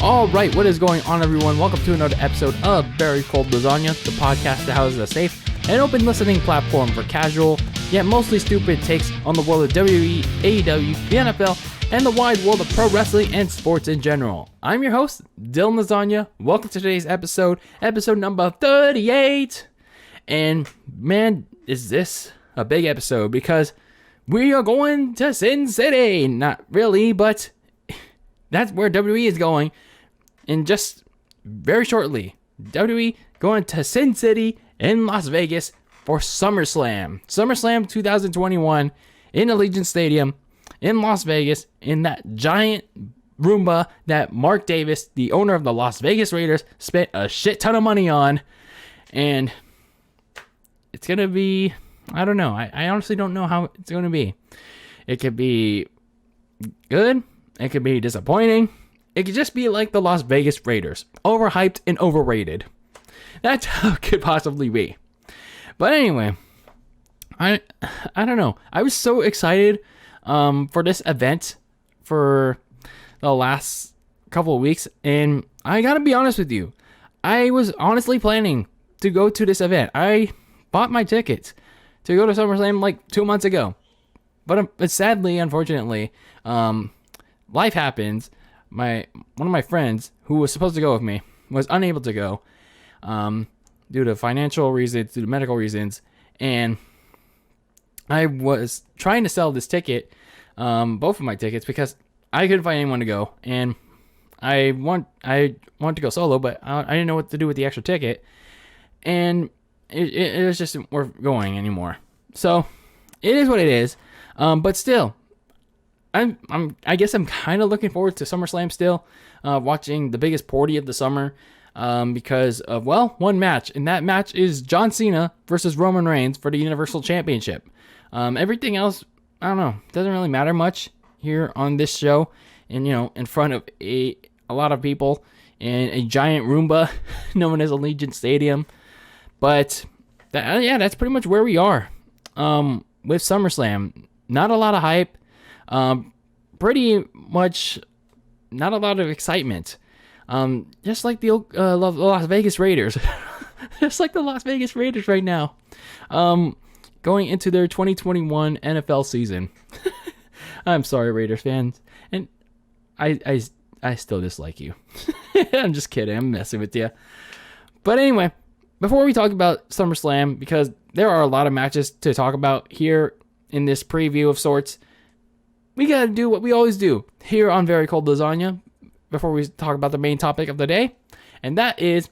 All right, what is going on, everyone? Welcome to another episode of Very Cold Lasagna, the podcast that houses a safe and open listening platform for casual, yet mostly stupid takes on the world of WWE, AEW, the NFL, and the wide world of pro wrestling and sports in general. I'm your host, DylanLasagna. Welcome to today's episode number 38. And man, is this a big episode because we are going to Sin City. Not really, but that's where WWE is going. And just very shortly, WWE going to Sin City in Las Vegas for SummerSlam. SummerSlam 2021 in Allegiant Stadium in Las Vegas in that Giant Roomba that Mark Davis, the owner of the Las Vegas Raiders, spent a shit ton of money on. And it's going to be, I don't know. I honestly don't know how it's going to be. It could be good. It could be disappointing. It could just be like the Las Vegas Raiders. Overhyped and overrated. That's how it could possibly be. But anyway, I don't know. I was so excited for this event for the last couple of weeks. And I gotta be honest with you. I was honestly planning to go to this event. I bought my tickets to go to SummerSlam like 2 months ago. But sadly, unfortunately, life happens. One of my friends who was supposed to go with me was unable to go due to financial reasons, due to medical reasons, and I was trying to sell this ticket, both of my tickets, because I couldn't find anyone to go, and I want to go solo, but I didn't know what to do with the extra ticket, and it was just worth going anymore. So it is what it is, but still. I guess I'm kind of looking forward to SummerSlam still, watching the biggest party of the summer, because of, well, one match, and that match is John Cena versus Roman Reigns for the Universal Championship. Everything else, I don't know, doesn't really matter much here on this show, and in front of a lot of people in a giant Roomba known as Allegiant Stadium. But that's pretty much where we are with SummerSlam. Not a lot of hype. Pretty much not a lot of excitement. Just like the Las Vegas Raiders. Just like the Las Vegas Raiders right now. Going into their 2021 NFL season. I'm sorry, Raiders fans. And I still dislike you. I'm just kidding. I'm messing with you. But anyway, before we talk about SummerSlam, because there are a lot of matches to talk about here in this preview of sorts, we gotta do what we always do here on Very Cold Lasagna before we talk about the main topic of the day, and that is,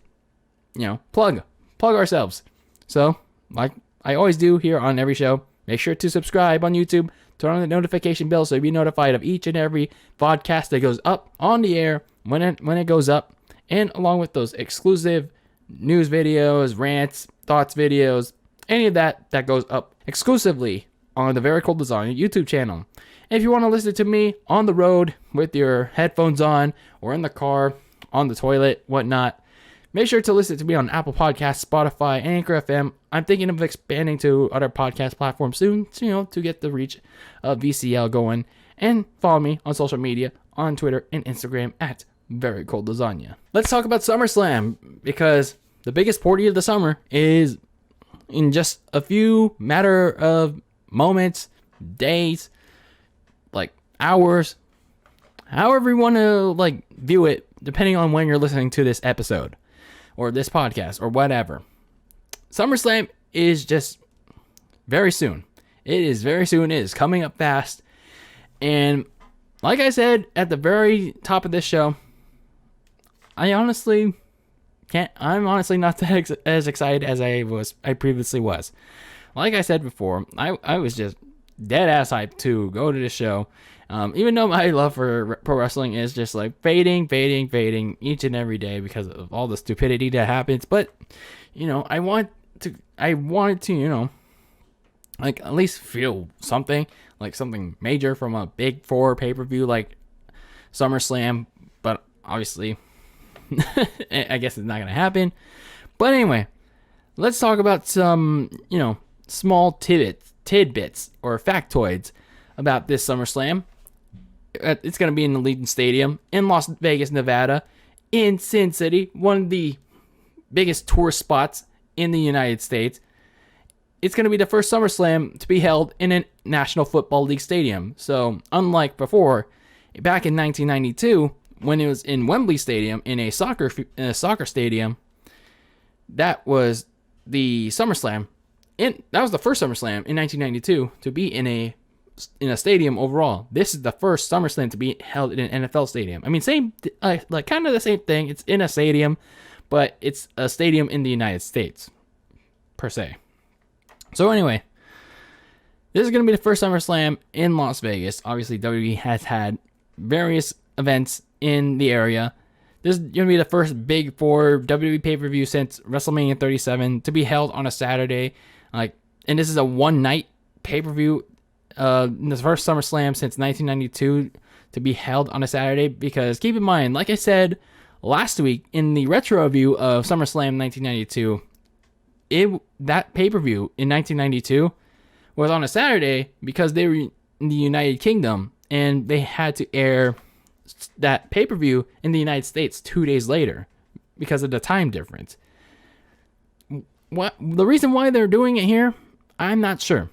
plug ourselves. So, like I always do here on every show, make sure to subscribe on YouTube, turn on the notification bell so you'll be notified of each and every podcast that goes up on the air when it goes up, and along with those exclusive news videos, rants, thoughts videos, any of that goes up exclusively on the Very Cold Lasagna YouTube channel. If you want to listen to me on the road with your headphones on, or in the car, on the toilet, whatnot, make sure to listen to me on Apple Podcasts, Spotify, and Anchor FM. I'm thinking of expanding to other podcast platforms soon, to get the reach of VCL going. And follow me on social media, on Twitter and Instagram at Very Cold Lasagna. Let's talk about SummerSlam, because the biggest party of the summer is in just a few matter of moments, days, like hours, however you want to view it, depending on when you're listening to this episode or this podcast or whatever. SummerSlam is just very soon. It is very soon. It is coming up fast. And like I said at the very top of this show, I'm honestly not as excited as I previously was. Like I said before, I was just dead ass hyped to go to this show, even though my love for pro wrestling is just fading each and every day because of all the stupidity that happens. But I wanted to at least feel something, like something major from a big four pay-per-view like SummerSlam. But obviously I guess it's not gonna happen. But anyway, let's talk about some small tidbits or factoids about this SummerSlam. It's going to be in the Allegiant Stadium in Las Vegas, Nevada, in Sin City, one of the biggest tourist spots in the United States. It's going to be the first SummerSlam to be held in a National Football League stadium. So, unlike before, back in 1992, when it was in Wembley Stadium, in a soccer stadium, that was the SummerSlam. That was the first SummerSlam in 1992 to be in a stadium overall. This is the first SummerSlam to be held in an NFL stadium. I mean, same, like kind of the same thing. It's in a stadium, but it's a stadium in the United States, per se. So anyway, this is going to be the first SummerSlam in Las Vegas. Obviously, WWE has had various events in the area. This is going to be the first big four WWE pay-per-view since WrestleMania 37 to be held on a Saturday. And this is a one-night pay-per-view. The first SummerSlam since 1992 to be held on a Saturday. Because keep in mind, like I said last week in the retro review of SummerSlam 1992, that pay-per-view in 1992 was on a Saturday because they were in the United Kingdom and they had to air that pay-per-view in the United States 2 days later because of the time difference. What the reason why they're doing it here, I'm not sure.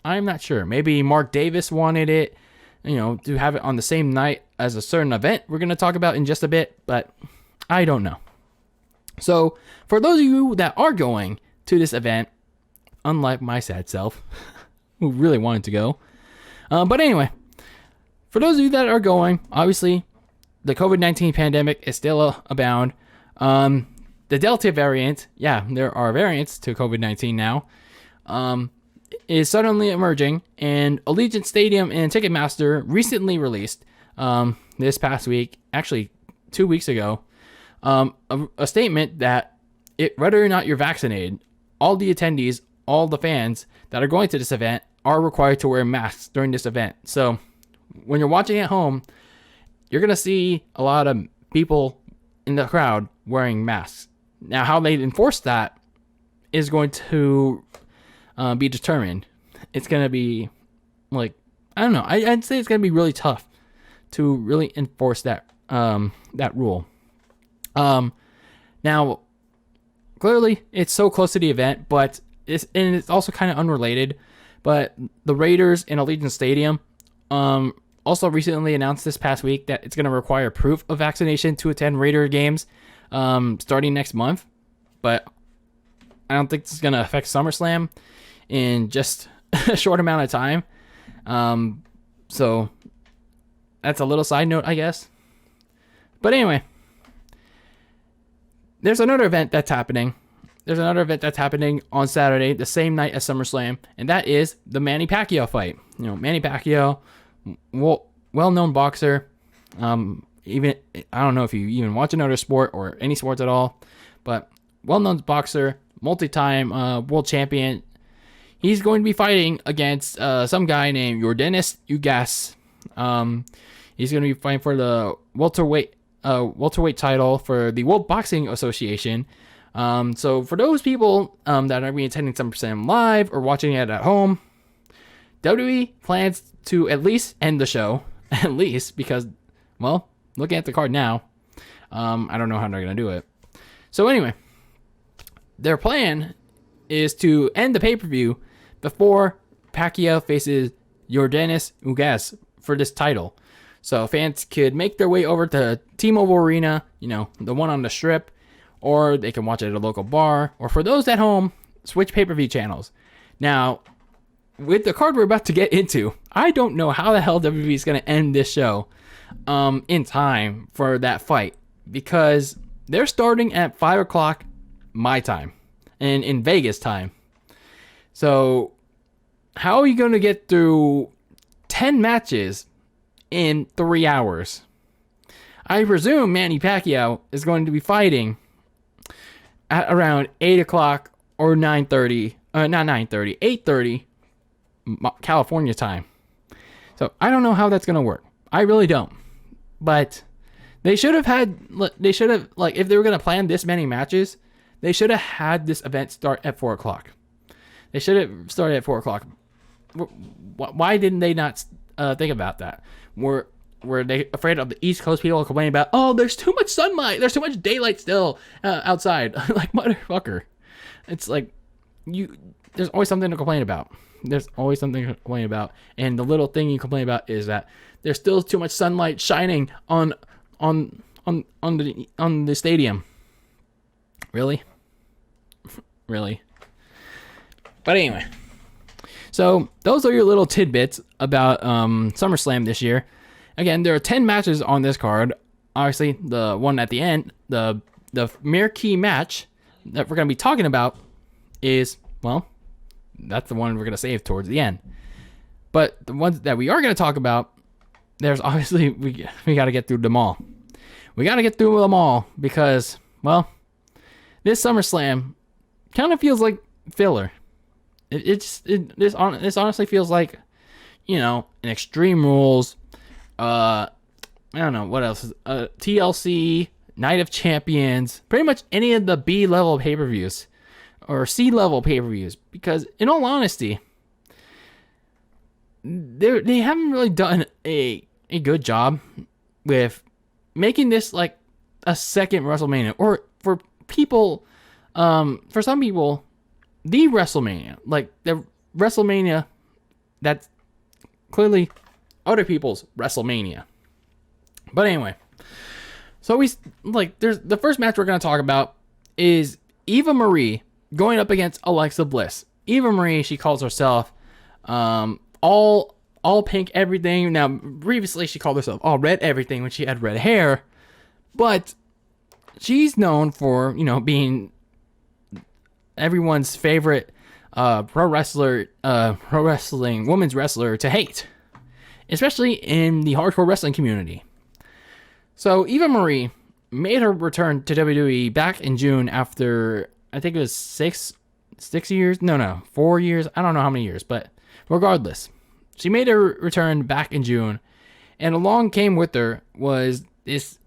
Maybe Mark Davis wanted it, to have it on the same night as a certain event we're going to talk about in just a bit, but I don't know. So, for those of you that are going to this event, unlike my sad self, who really wanted to go. But anyway, for those of you that are going, obviously, the COVID-19 pandemic is still abound. The Delta variant, there are variants to COVID-19 now, is suddenly emerging, and Allegiant Stadium and Ticketmaster recently released, this past week, actually 2 weeks ago, a statement that whether or not you're vaccinated, all the attendees, all the fans that are going to this event are required to wear masks during this event. So when you're watching at home, you're going to see a lot of people in the crowd wearing masks. Now, how they enforce that is going to be determined. It's going to be I don't know. I'd say it's going to be really tough to really enforce that rule. Now, clearly, it's so close to the event, but it's also kind of unrelated. But the Raiders in Allegiant Stadium also recently announced this past week that it's going to require proof of vaccination to attend Raider games starting next month. But I don't think this is going to affect SummerSlam in just a short amount of time. So that's a little side note, I guess. But anyway, there's another event that's happening. There's another event that's happening on Saturday, the same night as SummerSlam, and that is the Manny Pacquiao fight. Manny Pacquiao, well-known boxer. Even I don't know if you even watch another sport or any sports at all, but well-known boxer, multi-time world champion. He's going to be fighting against some guy named Yordenis Ugas. He's going to be fighting for the welterweight title for the World Boxing Association. So for those people that are going to be attending SummerSlam live or watching it at home, WWE plans to at least end the show, at least because, well, looking at the card now, I don't know how they're going to do it. So anyway, their plan is to end the pay-per-view before Pacquiao faces Yordenis Ugas for this title. So fans could make their way over to T-Mobile Arena, the one on the Strip, or they can watch it at a local bar, or for those at home, switch pay-per-view channels. Now, with the card we're about to get into, I don't know how the hell WWE is going to end this show in time for that fight, because they're starting at 5 o'clock my time, and in Vegas time. So, how are you going to get through 10 matches in 3 hours? I presume Manny Pacquiao is going to be fighting at around 8 o'clock or 9:30, not 9:30, 8:30 California time. So I don't know how that's going to work. I really don't. But if they were going to plan this many matches, they should have had this event start at 4 o'clock. They should have started at 4 o'clock. Why didn't they not think about that? where they afraid of the East Coast people complaining about, oh, there's too much sunlight, there's too much daylight still outside. Like, motherfucker. It's like, there's always something to complain about. There's always something to complain about. And the little thing you complain about is that there's still too much sunlight shining on the stadium. Really? Really? But anyway. So those are your little tidbits about SummerSlam this year. Again, there are 10 matches on this card. Obviously, the one at the end, the marquee match that we're going to be talking about is, well, that's the one we're going to save towards the end. But the ones that we are going to talk about, there's obviously, we got to get through them all. We got to get through them all because, well, this SummerSlam kind of feels like filler. This honestly feels like, an Extreme Rules, I don't know, what else? TLC, Night of Champions, pretty much any of the B-level pay-per-views or C-level pay-per-views, because in all honesty, they haven't really done a good job with making this like a second WrestleMania, or for people, for some people, the WrestleMania, like the WrestleMania that's clearly other people's WrestleMania. But anyway, so there's the first match we're going to talk about is Eva Marie going up against Alexa Bliss. Eva Marie, she calls herself all pink everything. Now, previously she called herself all red everything when she had red hair, but she's known for, being everyone's favorite pro wrestling women's wrestler to hate, especially in the hardcore wrestling community. So Eva Marie made her return to WWE back in June after, I think it was 4 years. I don't know how many years, but regardless, she made her return back in June, and along came with her was this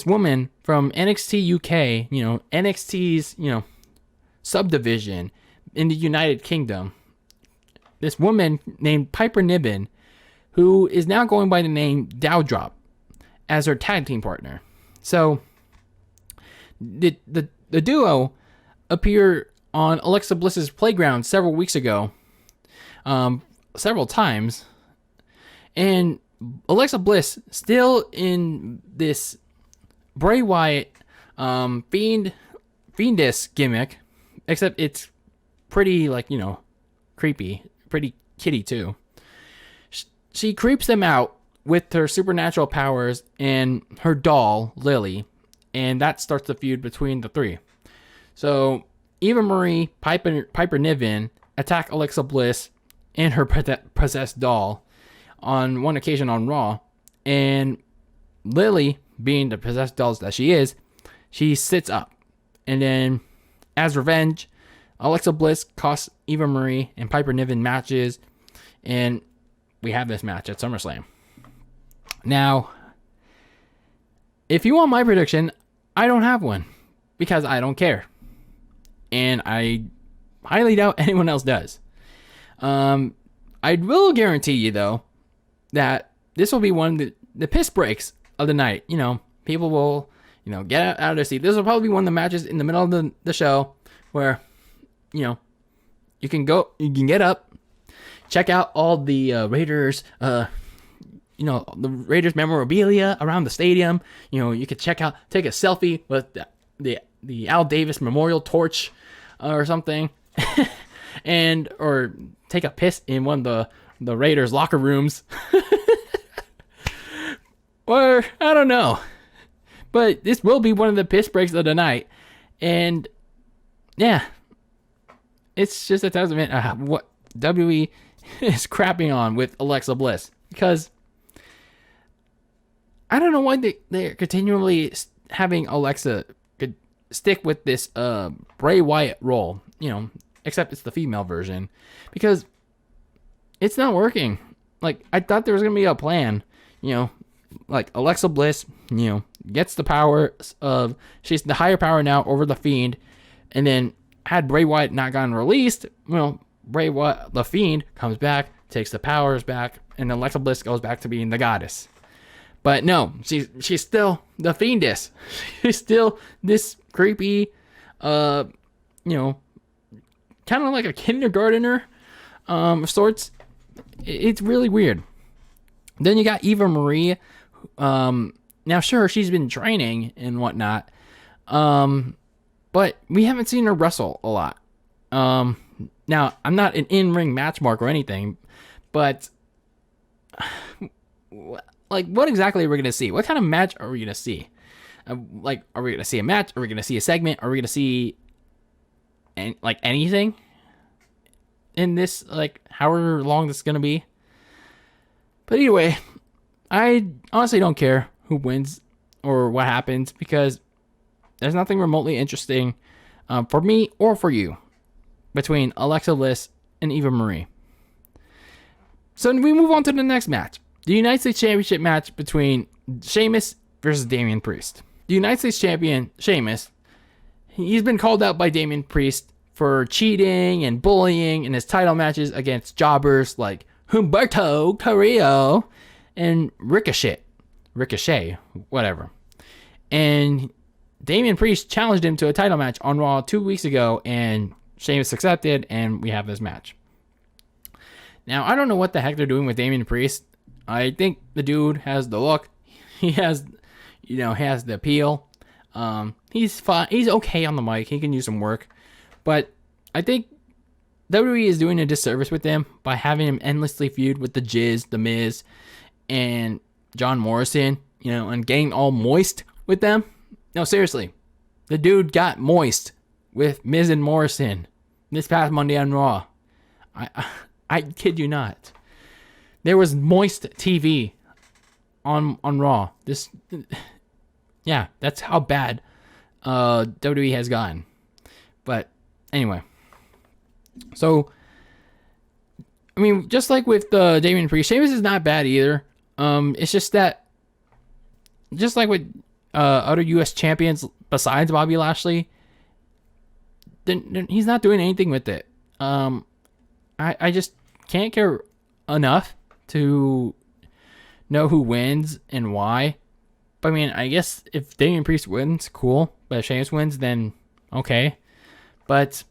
woman from NXT UK, NXT's, subdivision in the United Kingdom. This woman named Piper Niven, who is now going by the name Dowdrop as her tag team partner. So the duo appeared on Alexa Bliss's Playground several weeks ago, several times, and Alexa Bliss still in this Bray Wyatt fiendish gimmick, except it's pretty creepy, pretty kitty too. She creeps them out with her supernatural powers and her doll, Lily, and that starts the feud between the three. So Eva Marie, Piper Niven attack Alexa Bliss and her possessed doll on one occasion on Raw, and Lily, being the possessed dolls that she is, she sits up, and then as revenge, Alexa Bliss costs Eva Marie and Piper Niven matches, and we have this match at SummerSlam. Now, if you want my prediction, I don't have one, because I don't care. And I highly doubt anyone else does. I will guarantee you, though, that this will be one of the piss breaks of the night. People will, get out of their seat. This will probably be one of the matches in the middle of the show where, you can get up, check out all the Raiders, the Raiders memorabilia around the stadium. You could take a selfie with the Al Davis Memorial Torch or something, or take a piss in one of the Raiders locker rooms. Or, I don't know. But this will be one of the piss breaks of the night. And, yeah. It's just a testament of what WWE is crapping on with Alexa Bliss. Because I don't know why they're continually having Alexa stick with this Bray Wyatt role. Except it's the female version. Because it's not working. Like, I thought there was going to be a plan, like Alexa Bliss, gets the power of, she's the higher power now over the Fiend, and then had Bray Wyatt not gotten released, Bray Wyatt, the Fiend, comes back, takes the powers back, and Alexa Bliss goes back to being the goddess. But no, she's still the Fiendess. She's still this creepy, kind of like a kindergartner of sorts. It's really weird. Then you got Eva Marie. Now, sure, she's been training and whatnot, but we haven't seen her wrestle a lot. Now, I'm not an in-ring match mark or anything, but what exactly are we going to see? What kind of match are we going to see? Are we going to see a match? Are we going to see a segment? Are we going to see anything in this, however long this is going to be? But either way, I honestly don't care who wins or what happens, because there's nothing remotely interesting for me or for you between Alexa Bliss and Eva Marie. So we move on to the next match. The United States Championship match between Sheamus versus Damian Priest. The United States Champion, Sheamus, he's been called out by Damian Priest for cheating and bullying in his title matches against jobbers like Humberto Carrillo and Ricochet, whatever. And Damian Priest challenged him to a title match on Raw 2 weeks ago, and Sheamus accepted, and we have this match. Now, I don't know what the heck they're doing with Damian Priest. I think the dude has the look. He has, has the appeal. He's fine. He's okay on the mic. He can use some work. But I think WWE is doing a disservice with him by having him endlessly feud with the Jizz, the Miz, and John Morrison, and getting all moist with them. No, seriously. The dude got moist with Miz and Morrison this past Monday on Raw. I kid you not. There was moist TV on Raw. That's how bad WWE has gotten. But anyway, so I mean, just like with Damian Priest, Sheamus is not bad either. It's just that, just like with other U.S. champions besides Bobby Lashley, then he's not doing anything with it. I just can't care enough to know who wins and why. But I mean, I guess if Damian Priest wins, cool. But if Sheamus wins, then okay. But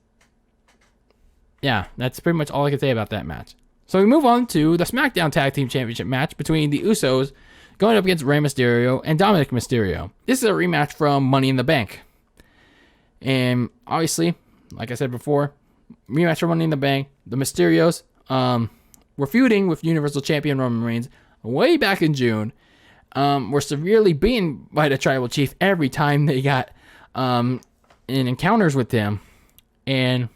yeah, that's pretty much all I can say about that match. So we move on to the Smackdown Tag Team Championship match between the Usos going up against Rey Mysterio and Dominic Mysterio. This is a rematch from Money in the Bank. And obviously, like I said before, rematch for Money in the Bank. The Mysterios were feuding with Universal Champion Roman Reigns way back in June. Were severely beaten by the Tribal Chief every time they got in encounters with him. And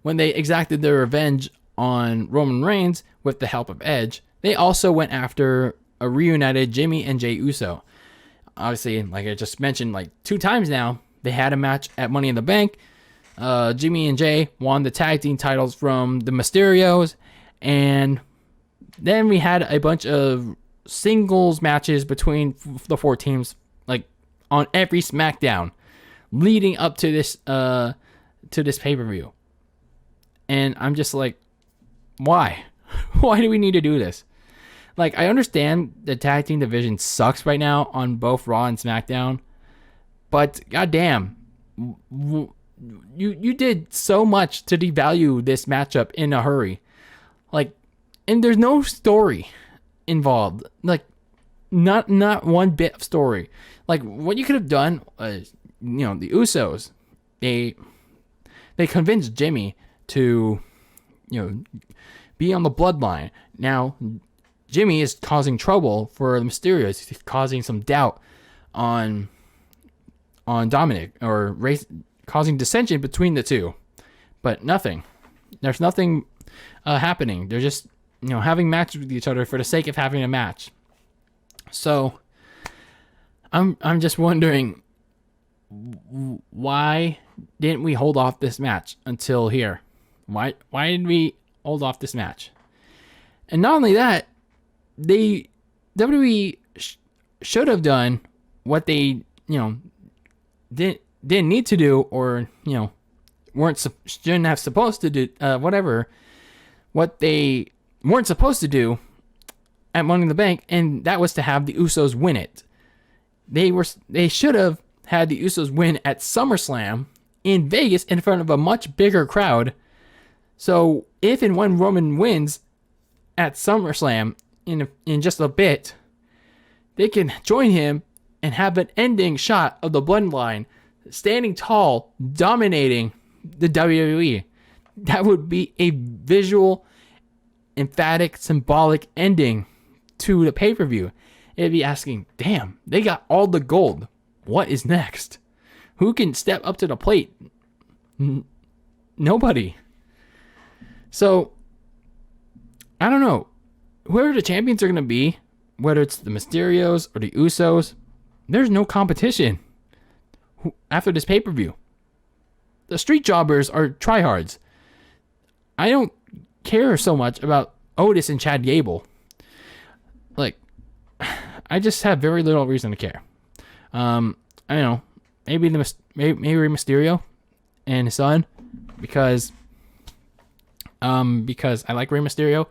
when they exacted their revenge on Roman Reigns with the help of Edge, they also went after a reunited Jimmy and Jey Uso. Obviously, like I just mentioned, 2 times now, they had a match at Money in the Bank. Jimmy and Jey won the tag team titles from the Mysterios, and then we had a bunch of singles matches between the 4 teams, on every SmackDown, leading up to this pay-per-view. And I'm just like, why? Why do we need to do this? I understand the tag team division sucks right now on both Raw and SmackDown, but goddamn, you did so much to devalue this matchup in a hurry. And there's no story involved. Not one bit of story. What you could have done was, the Usos, they convinced Jimmy to, be on the bloodline. Now, Jimmy is causing trouble for the Mysterios. He's causing some doubt on Dominic, or causing dissension between the two. But nothing. There's nothing happening. They're just, having matches with each other for the sake of having a match. So, I'm just wondering, why didn't we hold off this match until here? Why did we hold off this match? And not only that, WWE should have done what they, didn't need to do, or, shouldn't have supposed to do, whatever. What they weren't supposed to do at Money in the Bank, and that was to have the Usos win it. They should have had the Usos win at SummerSlam in Vegas in front of a much bigger crowd. So if and when Roman wins at SummerSlam in just a bit, they can join him and have an ending shot of the Bloodline standing tall, dominating the WWE. That would be a visual, emphatic, symbolic ending to the pay-per-view. It'd be asking, damn, they got all the gold. What is next? Who can step up to the plate? Nobody. So, I don't know. Whoever the champions are going to be, whether it's the Mysterios or the Usos, there's no competition after this pay-per-view. The Street Jobbers are tryhards. I don't care so much about Otis and Chad Gable. Like, I just have very little reason to care. I don't know. Maybe Rey Mysterio and his son, because I like Rey Mysterio,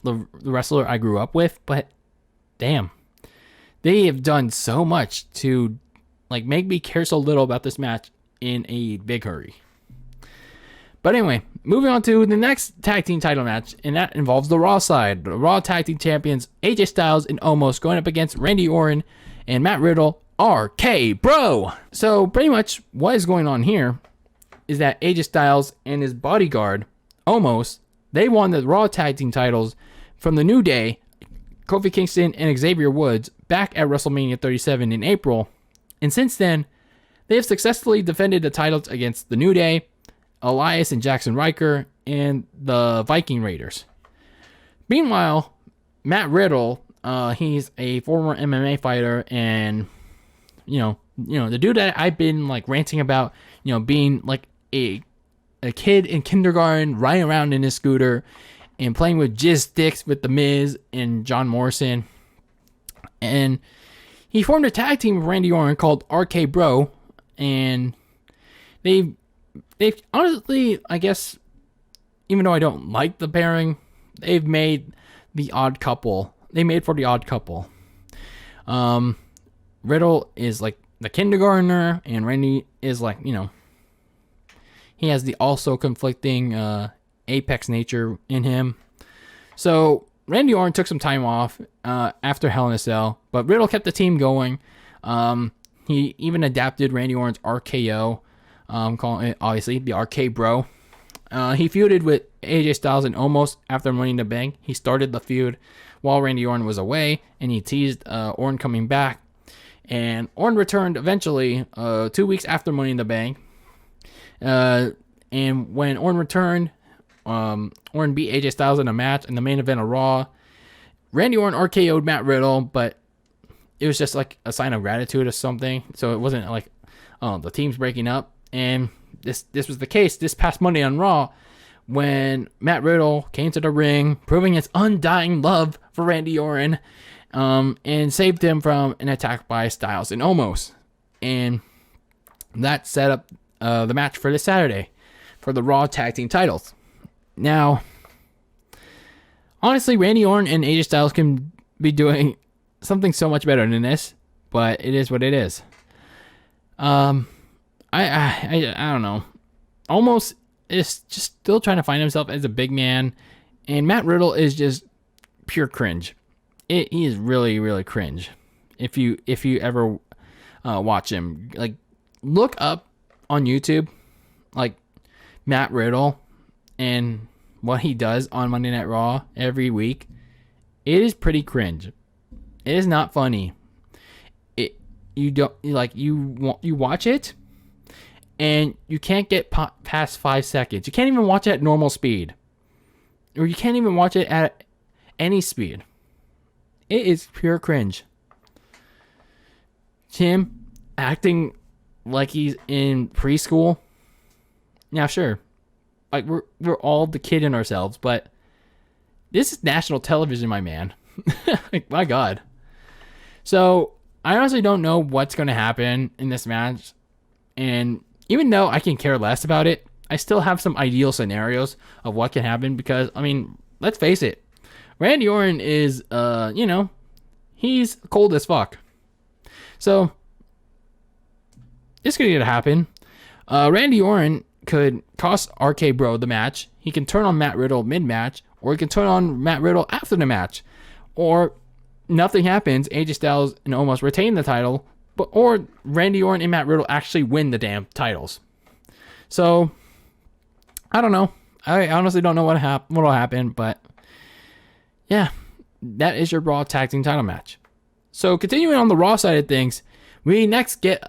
the wrestler I grew up with. But damn, they have done so much to like make me care so little about this match in a big hurry. But anyway, moving on to the next tag team title match, and that involves the Raw side. The Raw tag team champions AJ Styles and Omos going up against Randy Orton and Matt Riddle, RK Bro. So pretty much what is going on here is that AJ Styles and his bodyguard Omos, they won the Raw tag team titles from the New Day, Kofi Kingston and Xavier Woods, back at WrestleMania 37 in April. And since then, they have successfully defended the titles against the New Day, Elias and Jackson Riker, and the Viking Raiders. Meanwhile, Matt Riddle, he's a former MMA fighter, and you know the dude that I've been like ranting about, being like a kid in kindergarten, riding around in his scooter and playing with jizz sticks with The Miz and John Morrison. And he formed a tag team with Randy Orton called RK Bro, and they've honestly, I guess, even though I don't like the pairing, they've made the odd couple. They made for the odd couple. Riddle is like the kindergartner, and Randy is like, he has the also conflicting apex nature in him. So Randy Orton took some time off after Hell in a Cell, but Riddle kept the team going. He even adapted Randy Orton's RKO, calling it obviously the RK Bro. He feuded with AJ Styles and Omos after Money in the Bank. He started the feud while Randy Orton was away, and he teased Orton coming back. And Orton returned eventually 2 weeks after Money in the Bank. And when Orton returned, Orton beat AJ Styles in a match in the main event of Raw. Randy Orton RKO'd Matt Riddle, but it was just like a sign of gratitude or something. So it wasn't like, the team's breaking up. And this was the case this past Monday on Raw, when Matt Riddle came to the ring, proving his undying love for Randy Orton, and saved him from an attack by Styles and Omos. And that set up the match for this Saturday for the Raw tag team titles. Now, honestly, Randy Orton and AJ Styles can be doing something so much better than this, but it is what it is. I don't know. Omos is just still trying to find himself as a big man, and Matt Riddle is just pure cringe. He is really, really cringe. If you ever watch him, like, look up on YouTube, like, Matt Riddle and what he does on Monday Night Raw every week. It is pretty cringe. It is not funny. You watch it and you can't get past 5 seconds. You can't even watch it at normal speed, or you can't even watch it at any speed. It is pure cringe. Him acting like he's in preschool. Now, sure, like we're all the kid in ourselves, but this is national television, my man. Like, my God. So I honestly don't know what's going to happen in this match, and even though I can care less about it, I still have some ideal scenarios of what can happen, because, I mean, let's face it, Randy Orton is, he's cold as fuck. So, this could happen. Randy Orton could cost RK Bro the match. He can turn on Matt Riddle mid-match, or he can turn on Matt Riddle after the match. Or nothing happens, AJ Styles and almost retain the title, or Randy Orton and Matt Riddle actually win the damn titles. So, I don't know. I honestly don't know what'll happen, but yeah, that is your Raw Tag Team title match. So, continuing on the Raw side of things, we next get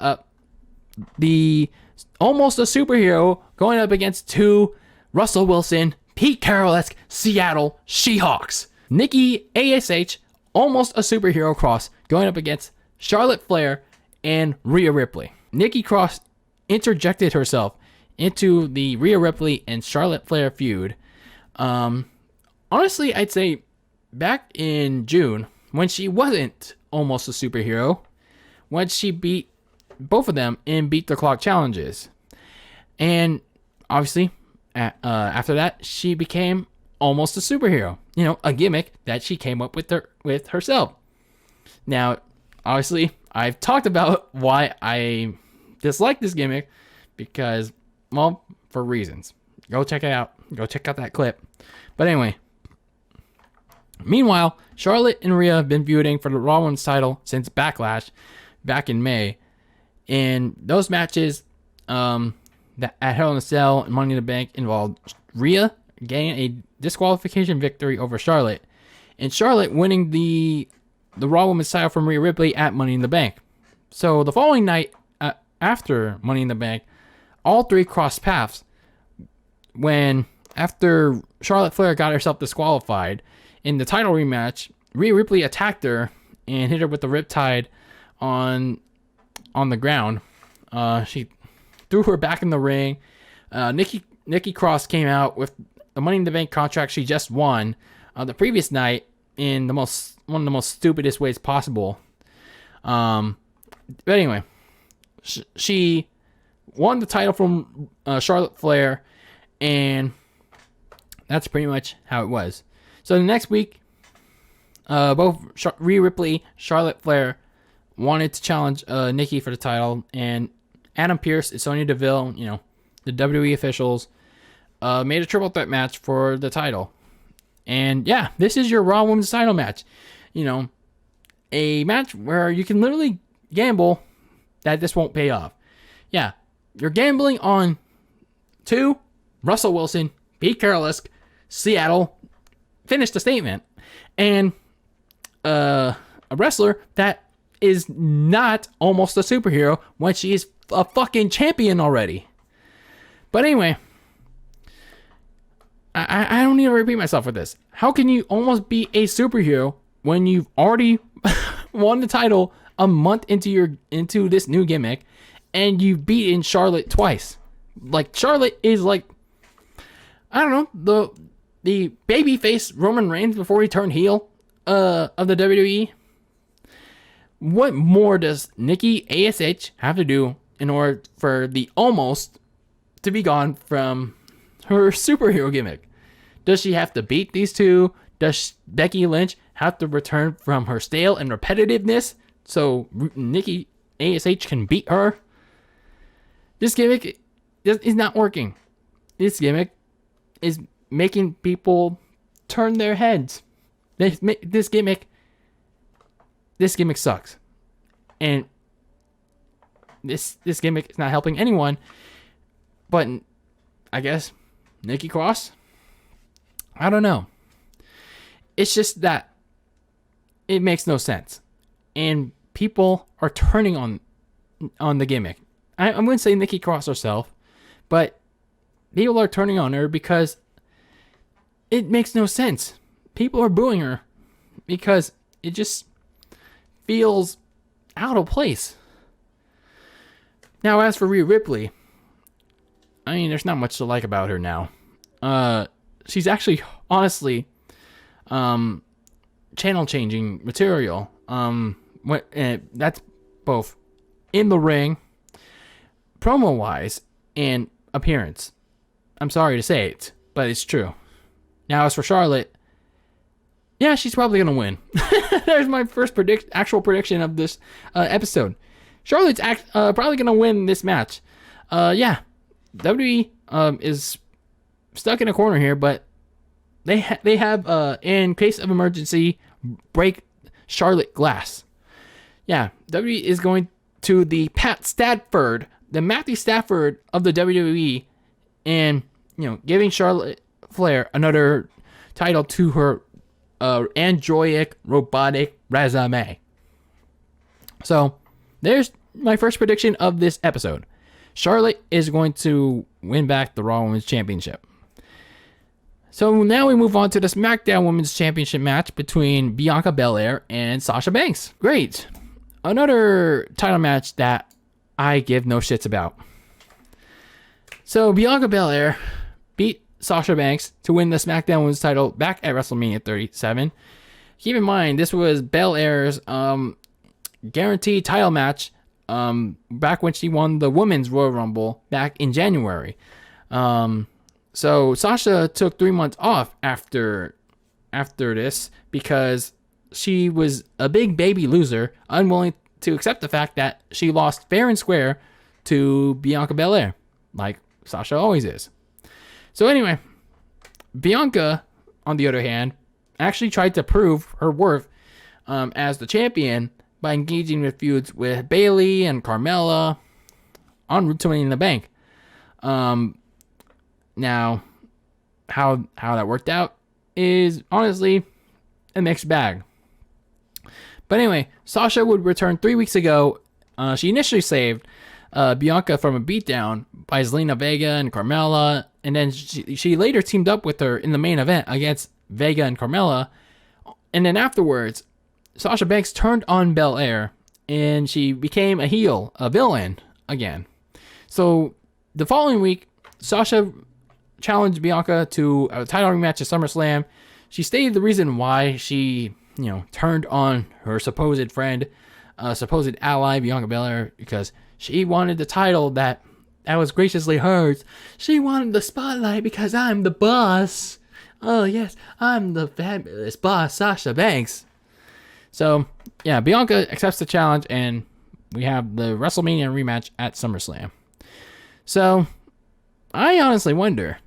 the almost a superhero going up against two Russell Wilson, Pete Carroll-esque Seattle Seahawks. Nikki ASH, almost a superhero cross, going up against Charlotte Flair and Rhea Ripley. Nikki Cross interjected herself into the Rhea Ripley and Charlotte Flair feud. Honestly, I'd say back in June, when she wasn't almost a superhero, when she beat both of them in Beat the Clock challenges. And obviously, after that, she became almost a superhero. A gimmick that she came up with herself. Now, obviously, I've talked about why I dislike this gimmick because, well, for reasons. Go check it out. Go check out that clip. But anyway, meanwhile, Charlotte and Rhea have been feuding for the Raw Women's title since Backlash back in May. And those matches that at Hell in a Cell and Money in the Bank involved Rhea getting a disqualification victory over Charlotte, and Charlotte winning the Raw Women's title from Rhea Ripley at Money in the Bank. So the following night, after Money in the Bank, all three crossed paths when, after Charlotte Flair got herself disqualified in the title rematch, Rhea Ripley attacked her and hit her with the Riptide on the ground. She threw her back in the ring. Nikki Cross came out with the Money in the Bank contract she just won the previous night in one of the most stupidest ways possible. But anyway, she won the title from Charlotte Flair, and that's pretty much how it was. So the next week, both Rhea Ripley, Charlotte Flair wanted to challenge Nikki for the title, and Adam Pearce and Sonya Deville, the WWE officials, made a triple threat match for the title. And yeah, this is your Raw Women's title match. A match where you can literally gamble that this won't pay off. Yeah, you're gambling on two Russell Wilson, Pete Carroll-esque, Seattle, finish the statement, and a wrestler that is not almost a superhero when she is a fucking champion already. But anyway, I don't need to repeat myself with this. How can you almost be a superhero when you've already won the title a month into this new gimmick, and you've beaten Charlotte twice? Like, Charlotte is like, I don't know, the babyface Roman Reigns before he turned heel of the WWE. What more does Nikki ASH have to do in order for the almost to be gone from her superhero gimmick? Does she have to beat these two? Does Becky Lynch have to return from her stale and repetitiveness so Nikki ASH can beat her? This gimmick is not working. This gimmick is making people turn their heads. This gimmick sucks. And this gimmick is not helping anyone. But I guess Nikki Cross? I don't know. It's just that it makes no sense. And people are turning on the gimmick. I wouldn't say Nikki Cross herself, but people are turning on her because it makes no sense. People are booing her because it just feels out of place. Now, as for Rhea Ripley, I mean, there's not much to like about her now. She's actually, honestly, channel-changing material. That's both in the ring, promo-wise, and appearance. I'm sorry to say it, but it's true. Now, as for Charlotte, yeah, she's probably gonna win. There's my first actual prediction of this episode. Charlotte's probably gonna win this match. Yeah, WWE is stuck in a corner here, but they have in case of emergency, break Charlotte glass. Yeah, WWE is going to the the Matthew Stafford of the WWE, and giving Charlotte Flair another title to her androic robotic resume. So there's my first prediction of this episode. Charlotte is going to win back the Raw Women's Championship. So now we move on to the SmackDown Women's Championship match between Bianca Belair and Sasha Banks. Great. Another title match that I give no shits about. So Bianca Belair beat Sasha Banks to win the SmackDown Women's title back at WrestleMania 37. Keep in mind, this was Belair's guaranteed title match back when she won the Women's Royal Rumble back in January. So Sasha took 3 months off after this because she was a big baby loser, unwilling to accept the fact that she lost fair and square to Bianca Belair, like Sasha always is. So anyway, Bianca, on the other hand, actually tried to prove her worth as the champion by engaging with feuds with Bayley and Carmella en route to Money in the Bank. Now, how that worked out is honestly a mixed bag. But anyway, Sasha would return 3 weeks ago. She initially saved Bianca from a beatdown by Zelina Vega and Carmella, and then she later teamed up with her in the main event against Vega and Carmella. And then afterwards, Sasha Banks turned on Bel-Air, and she became a heel, a villain again. So the following week, Sasha challenged Bianca to a title rematch at SummerSlam. She stated the reason why she, turned on her supposed friend, supposed ally, Bianca Belair, because she wanted the title that was graciously hers. She wanted the spotlight because I'm the boss. Oh, yes, I'm the fabulous boss, Sasha Banks. So, yeah, Bianca accepts the challenge, and we have the WrestleMania rematch at SummerSlam. So, I honestly wonder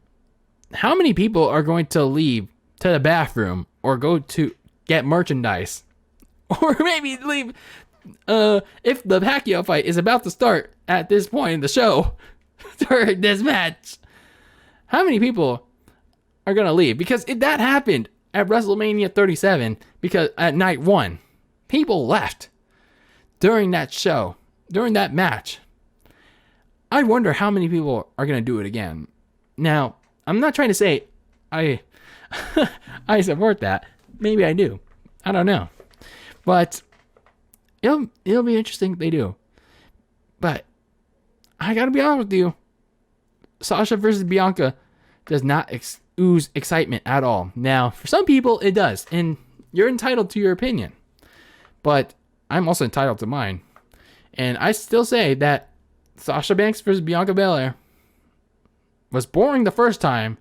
how many people are going to leave to the bathroom or go to get merchandise, or maybe leave if the Pacquiao fight is about to start at this point in the show during this match. How many people are going to leave? Because that happened at WrestleMania 37, because at night 1, people left during that show, during that match. I wonder how many people are going to do it again. Now, I'm not trying to say I support that. Maybe I do. I don't know. But it'll be interesting if they do. But I got to be honest with you. Sasha versus Bianca does not ooze excitement at all. Now, for some people, it does. And you're entitled to your opinion. But I'm also entitled to mine. And I still say that Sasha Banks versus Bianca Belair was boring the first time,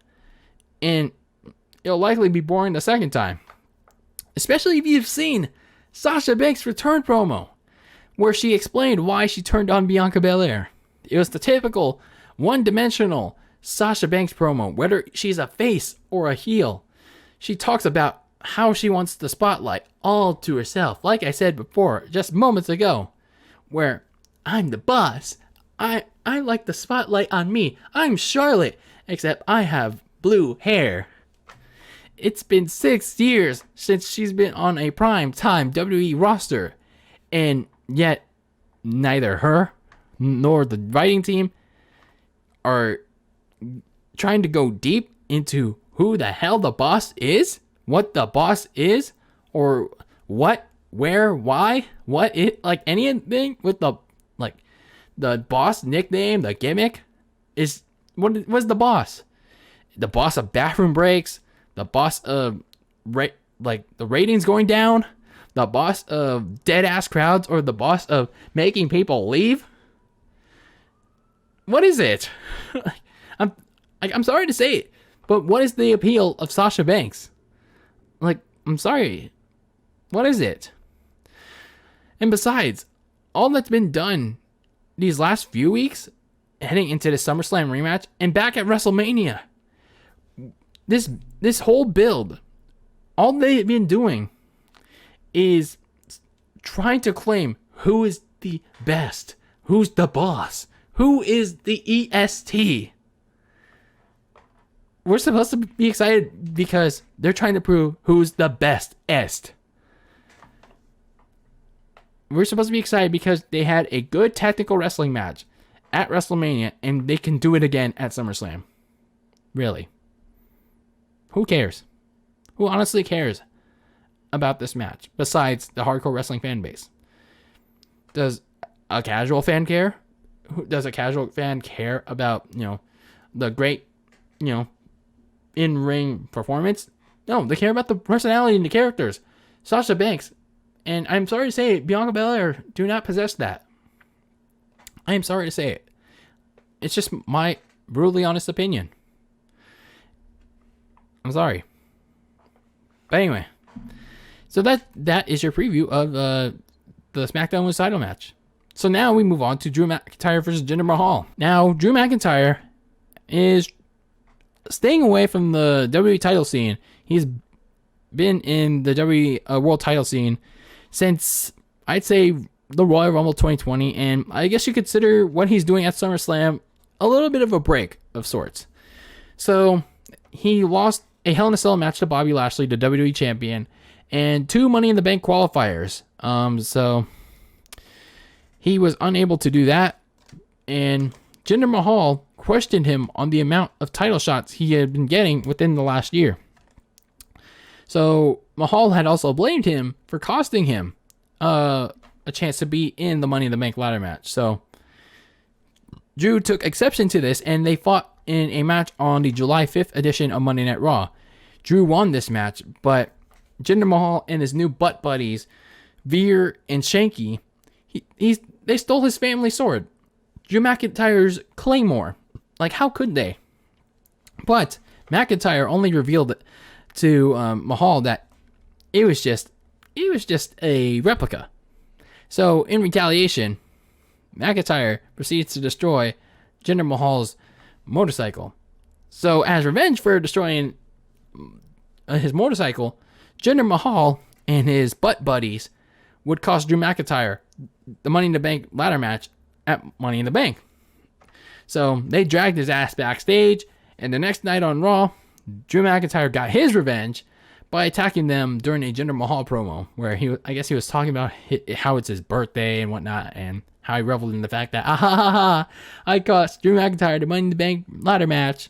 and it'll likely be boring the second time. Especially if you've seen Sasha Banks' return promo, where she explained why she turned on Bianca Belair. It was the typical one-dimensional Sasha Banks promo, whether she's a face or a heel. She talks about how she wants the spotlight all to herself, like I said before, just moments ago, where I'm the boss. I like the spotlight on me. I'm Charlotte, except I have blue hair. It's been 6 years since she's been on a prime time WWE roster, and yet neither her nor the writing team are trying to go deep into who the hell the boss is, what the boss is, or what, where, why, what it, like anything with the boss nickname, the gimmick is what was the boss? The boss of bathroom breaks, the boss of the ratings going down, the boss of dead ass crowds, or the boss of making people leave? What is it? I'm sorry to say it, but what is the appeal of Sasha Banks? Like, I'm sorry. What is it? And besides, all that's been done these last few weeks, heading into the SummerSlam rematch and back at WrestleMania, this whole build, all they've been doing is trying to claim who is the best, who's the boss, who is the EST. We're supposed to be excited because they're trying to prove who's the best est. We're supposed to be excited because they had a good technical wrestling match at WrestleMania and they can do it again at SummerSlam. Really. Who cares? Who honestly cares about this match besides the hardcore wrestling fan base? Does a casual fan care? Does a casual fan care about, the great, in-ring performance? No, they care about the personality and the characters. Sasha Banks, and I'm sorry to say it, Bianca Bel-Air do not possess that. I am sorry to say it. It's just my brutally honest opinion. I'm sorry. But anyway, so that is your preview of the Smackdown Women's title match. So now we move on to Drew McIntyre versus Jinder Mahal. Now, Drew McIntyre is staying away from the WWE title scene. He's been in the WWE World title scene since, I'd say, the Royal Rumble 2020, and I guess you consider what he's doing at SummerSlam a little bit of a break of sorts. So he lost a Hell in a Cell match to Bobby Lashley, the WWE champion, and 2 Money in the Bank qualifiers. So he was unable to do that, and Jinder Mahal questioned him on the amount of title shots he had been getting within the last year. So Mahal had also blamed him for costing him a chance to be in the Money in the Bank ladder match. So Drew took exception to this, and they fought in a match on the July 5th edition of Monday Night Raw. Drew won this match, but Jinder Mahal and his new butt buddies, Veer and Shanky, they stole his family sword, Drew McIntyre's Claymore. Like, how could they? But McIntyre only revealed to Mahal that it was just a replica. So in retaliation, McIntyre proceeds to destroy Jinder Mahal's motorcycle. So as revenge for destroying his motorcycle, Jinder Mahal and his butt buddies would cost Drew McIntyre the Money in the Bank ladder match at Money in the Bank. So they dragged his ass backstage, and the next night on Raw, Drew McIntyre got his revenge by attacking them during a Jinder Mahal promo, where I guess he was talking about how it's his birthday and whatnot, and how he reveled in the fact that, I cost Drew McIntyre the Money in the Bank ladder match.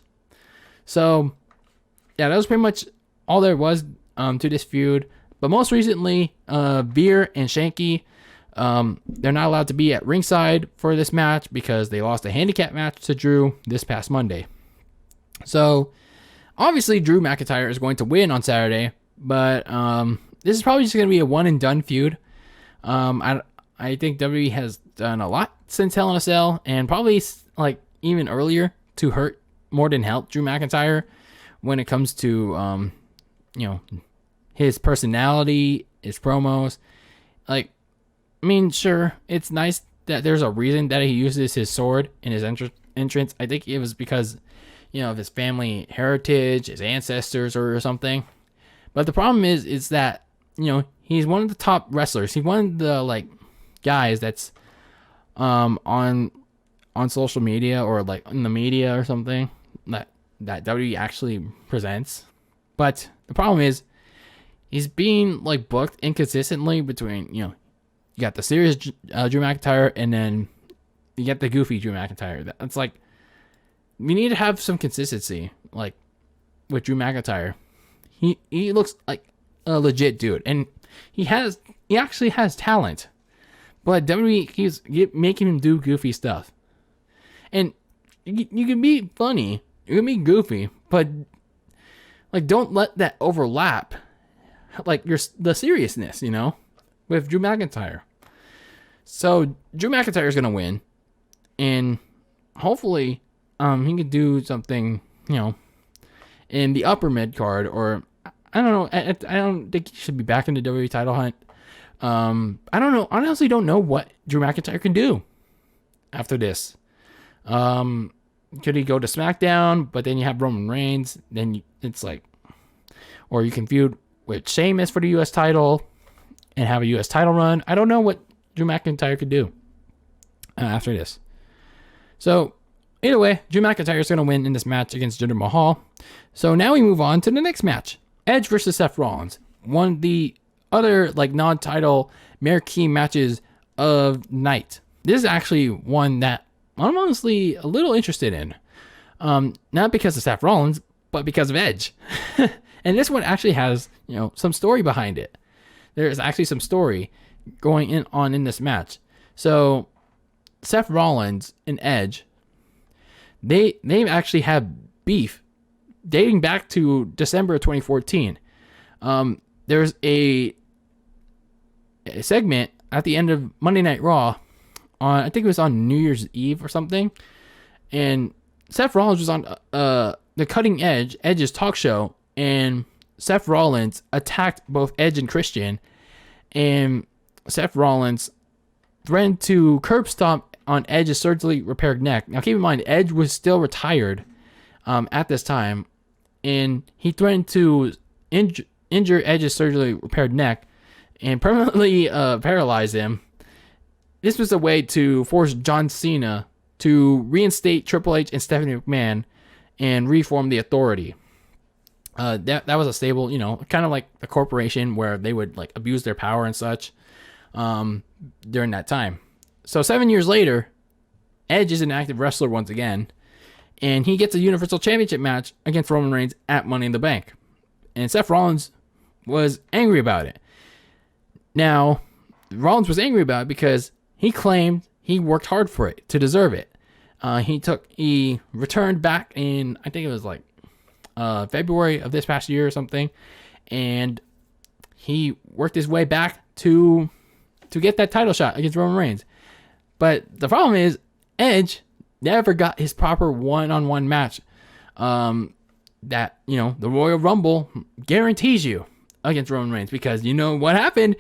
So, yeah, that was pretty much all there was to this feud. But most recently, Veer and Shanky, they're not allowed to be at ringside for this match because they lost a handicap match to Drew this past Monday. So, obviously, Drew McIntyre is going to win on Saturday, but this is probably just going to be a one-and-done feud. I think WWE has done a lot since Hell in a Cell, and probably like even earlier, to hurt more than help Drew McIntyre when it comes to his personality, his promos. Like, I mean, sure, it's nice that there's a reason that he uses his sword in his entrance. I think it was because of his family heritage, his ancestors, or something. But the problem is that he's one of the top wrestlers. He's one of the guys that's on social media or in the media or something that WWE actually presents. But the problem is he's being booked inconsistently between you got the serious Drew McIntyre, and then you get the goofy Drew McIntyre. It's we need to have some consistency with Drew McIntyre. He looks like a legit dude, and he actually has talent. But WWE keeps making him do goofy stuff. And you can be funny, you can be goofy, but don't let that overlap the seriousness, with Drew McIntyre. So Drew McIntyre is gonna win, and hopefully he can do something, in the upper mid card, or I don't know. I don't think he should be back in the WWE title hunt. I don't know. I honestly don't know what Drew McIntyre can do after this. Could he go to SmackDown, but then you have Roman Reigns? Then it's like, or you can feud with Sheamus for the U.S. title and have a U.S. title run. I don't know what Drew McIntyre could do after this. So, either way, Drew McIntyre is going to win in this match against Jinder Mahal. So now we move on to the next match. Edge versus Seth Rollins. One of the other like non-title marquee matches of night. This is actually one that I'm honestly a little interested in. Not because of Seth Rollins, but because of Edge. And this one actually has, some story behind it. There is actually some story going on in this match. So Seth Rollins and Edge, they actually have beef dating back to December of 2014. There's a segment at the end of Monday Night Raw on, I think it was on New Year's Eve or something, and Seth Rollins was on the Cutting Edge's talk show, and Seth Rollins attacked both Edge and Christian, and Seth Rollins threatened to curb stomp on Edge's surgically repaired neck. Now keep in mind, Edge was still retired at this time, and he threatened to injure Edge's surgically repaired neck and permanently paralyze him. This was a way to force John Cena to reinstate Triple H and Stephanie McMahon and reform the Authority. That was a stable, kind of like a corporation where they would like abuse their power and such during that time. So 7 years later, Edge is an active wrestler once again, and he gets a Universal Championship match against Roman Reigns at Money in the Bank. And Seth Rollins was angry about it. Now, Rollins was angry about it because he claimed he worked hard for it to deserve it. He returned back in, I think it was like February of this past year or something, and he worked his way back to get that title shot against Roman Reigns. But the problem is, Edge never got his proper one-on-one match that, the Royal Rumble guarantees you against Roman Reigns, because you know what happened.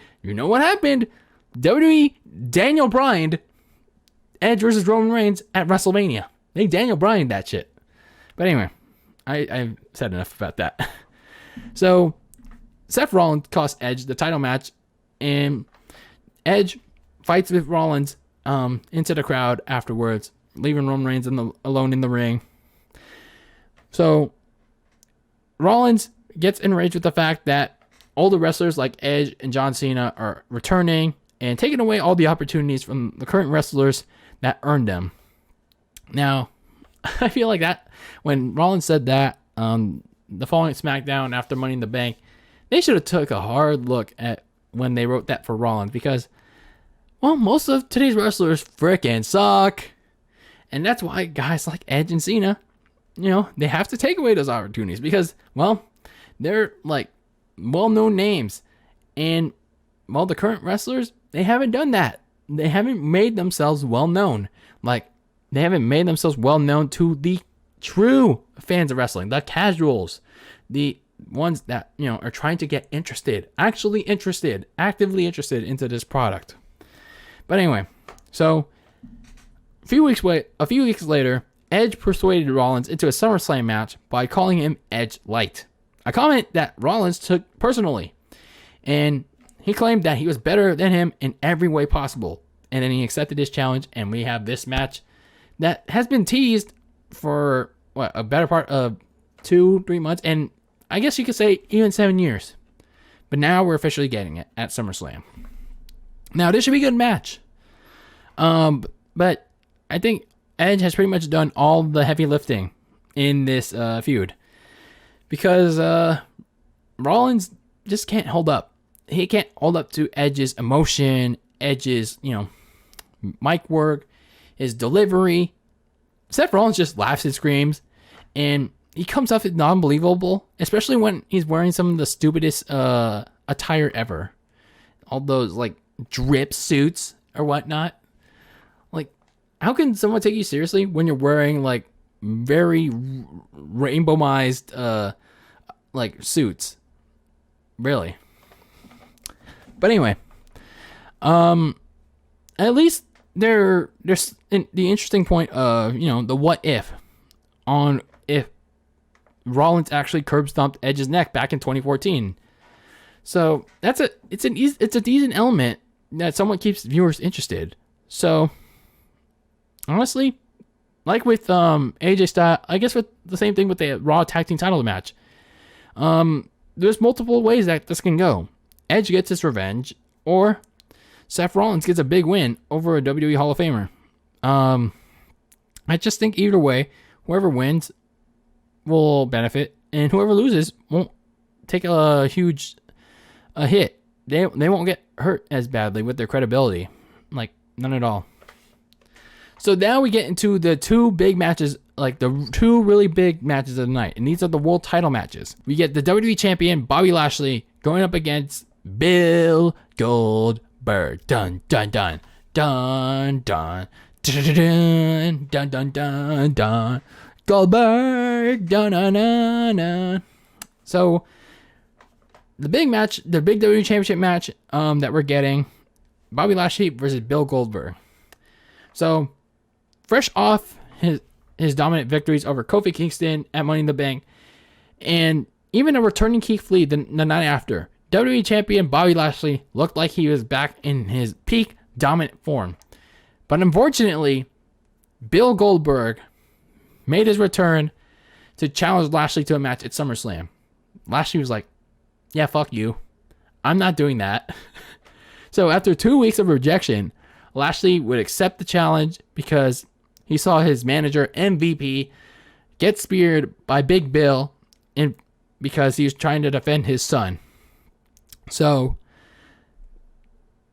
WWE Daniel Bryan Edge versus Roman Reigns at WrestleMania. They Daniel Bryan that shit. But anyway, I've said enough about that. So Seth Rollins cost Edge the title match, and Edge fights with Rollins into the crowd afterwards, leaving Roman Reigns alone in the ring. So Rollins gets enraged with the fact that older wrestlers like Edge and John Cena are returning and taking away all the opportunities from the current wrestlers that earned them. Now, I feel like that when Rollins said that the following SmackDown after Money in the Bank, they should have took a hard look at when they wrote that for Rollins, because, well, most of today's wrestlers frickin' suck. And that's why guys like Edge and Cena, they have to take away those opportunities because, well, they're like well-known names. And, well, the current wrestlers, they haven't done that. They haven't made themselves well-known. Like, they haven't made themselves well-known to the true fans of wrestling, the casuals, the ones that, are trying to get actively interested into this product. But anyway, so a few weeks later, Edge persuaded Rollins into a SummerSlam match by calling him Edge Light, a comment that Rollins took personally, and he claimed that he was better than him in every way possible. And then he accepted his challenge, and we have this match that has been teased for a better part of 2-3 months, and I guess you could say even 7 years. But now we're officially getting it at SummerSlam. Now, this should be a good match. But I think Edge has pretty much done all the heavy lifting in this feud, because Rollins just can't hold up. He can't hold up to Edge's emotion, Edge's, mic work, his delivery. Seth Rollins just laughs and screams, and he comes off as non-believable, especially when he's wearing some of the stupidest attire ever. All those, like, drip suits or whatnot. Like, how can someone take you seriously when you're wearing, like, very rainbowized, like, suits? Really. But anyway, at least there's the interesting point of, the what if on if Rollins actually curb stomped Edge's neck back in 2014. So it's a decent element that somewhat keeps viewers interested. So honestly, like with AJ Styles, I guess with the same thing with the Raw Tag Team title match, there's multiple ways that this can go. Edge gets his revenge, or Seth Rollins gets a big win over a WWE Hall of Famer. I just think either way, whoever wins will benefit, and whoever loses won't take a huge hit. They won't get hurt as badly with their credibility. Like, none at all. So now we get into the two big matches, like the two really big matches of the night. And these are the world title matches. We get the WWE Champion, Bobby Lashley, going up against Bill Goldberg. Dun, dun, dun. Dun, dun. Dun, dun, dun, dun, dun. Goldberg. Dun, dun, dun, dun. So, the big match, the big WWE Championship match that we're getting, Bobby Lashley versus Bill Goldberg. So, fresh off his dominant victories over Kofi Kingston at Money in the Bank, and even a returning Keith Lee the night after, WWE Champion Bobby Lashley looked like he was back in his peak dominant form. But unfortunately, Bill Goldberg made his return to challenge Lashley to a match at SummerSlam. Lashley was like, yeah, fuck you. I'm not doing that. So after 2 weeks of rejection, Lashley would accept the challenge because he saw his manager, MVP, get speared by Big Bill because he was trying to defend his son. So,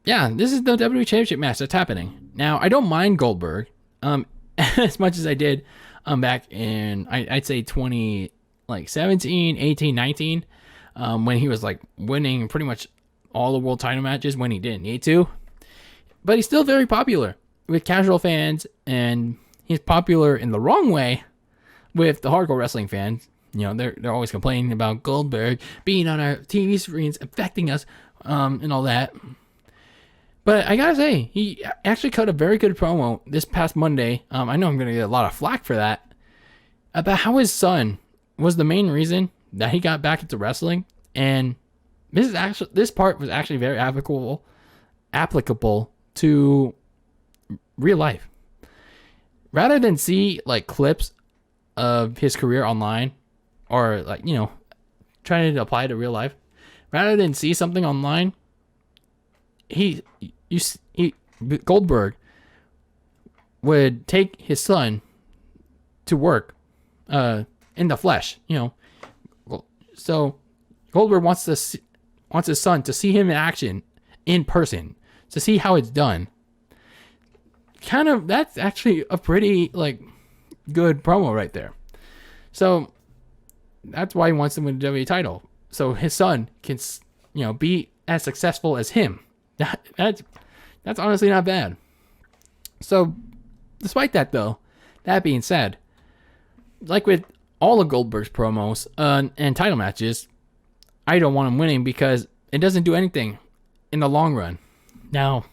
yeah, this is the WWE Championship match that's happening. Now, I don't mind Goldberg as much as I did back in, I'd say 2017, 18, 19, when he was like winning pretty much all the world title matches when he didn't need to. But he's still very popular with casual fans, and he's popular in the wrong way with the hardcore wrestling fans. They're always complaining about Goldberg being on our TV screens, affecting us, and all that. But I gotta say, he actually cut a very good promo this past Monday. I know I'm gonna get a lot of flack for that, about how his son was the main reason that he got back into wrestling, and this part was actually very applicable to real life. Rather than see like clips of his career online, or like, trying to apply it to real life, rather than see something online, Goldberg would take his son to work in the flesh, So Goldberg wants his son to see him in action in person, to see how it's done. That's actually a pretty good promo right there. So that's why he wants to win the WWE title, so his son can be as successful as him. That's honestly not bad. So despite that though, that being said, like with all of Goldberg's promos and title matches, I don't want him winning because it doesn't do anything in the long run. Now,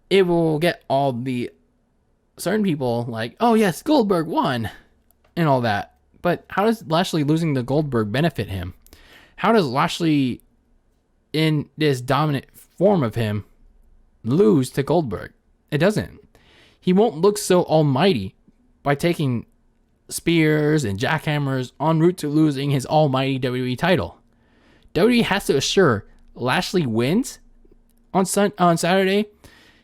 it will get all the certain people like, oh yes, Goldberg won and all that. But how does Lashley losing to Goldberg benefit him? How does Lashley, in this dominant form of him, lose to Goldberg? It doesn't. He won't look so almighty by taking spears and jackhammers en route to losing his almighty WWE title. WWE has to assure Lashley wins on Saturday.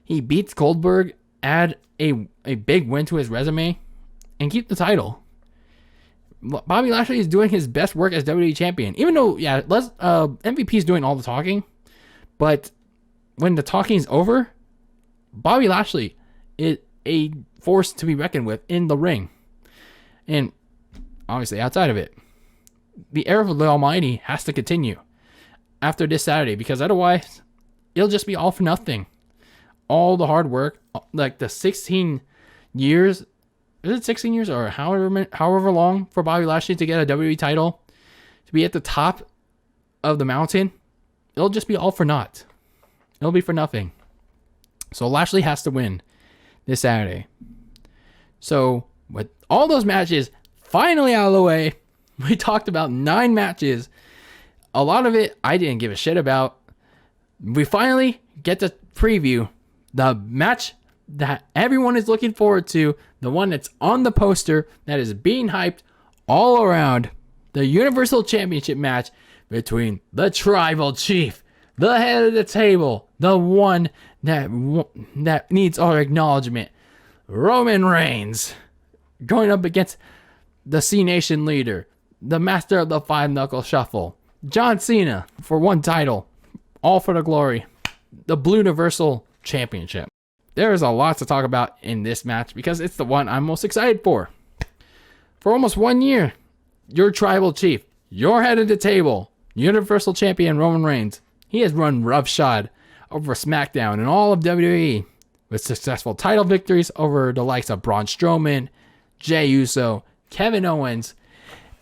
He beats Goldberg, add a big win to his resume, and keep the title. Bobby Lashley is doing his best work as WWE Champion. Even though, MVP is doing all the talking, but when the talking is over, Bobby Lashley is a force to be reckoned with in the ring. And obviously outside of it. The era of the Almighty has to continue after this Saturday, because otherwise it'll just be all for nothing. All the hard work, like the 16 years, is it 16 years or however long for Bobby Lashley to get a WWE title, to be at the top of the mountain, it'll just be all for naught. It'll be for nothing. So Lashley has to win this Saturday. So with all those matches finally out of the way, we talked about 9 matches. A lot of it I didn't give a shit about. We finally get to preview the match that everyone is looking forward to, the one that's on the poster that is being hyped all around, the Universal Championship match between the Tribal Chief, the head of the table, the one that needs our acknowledgement, Roman Reigns, going up against the C Nation leader, the master of the 5-knuckle shuffle, John Cena, for one title, all for the glory, the Blue Universal Championship. There is a lot to talk about in this match because it's the one I'm most excited for. For almost 1 year, your Tribal Chief, your head of the table, Universal Champion Roman Reigns, he has run roughshod over Smackdown and all of WWE with successful title victories over the likes of Braun Strowman, Jey Uso, Kevin Owens,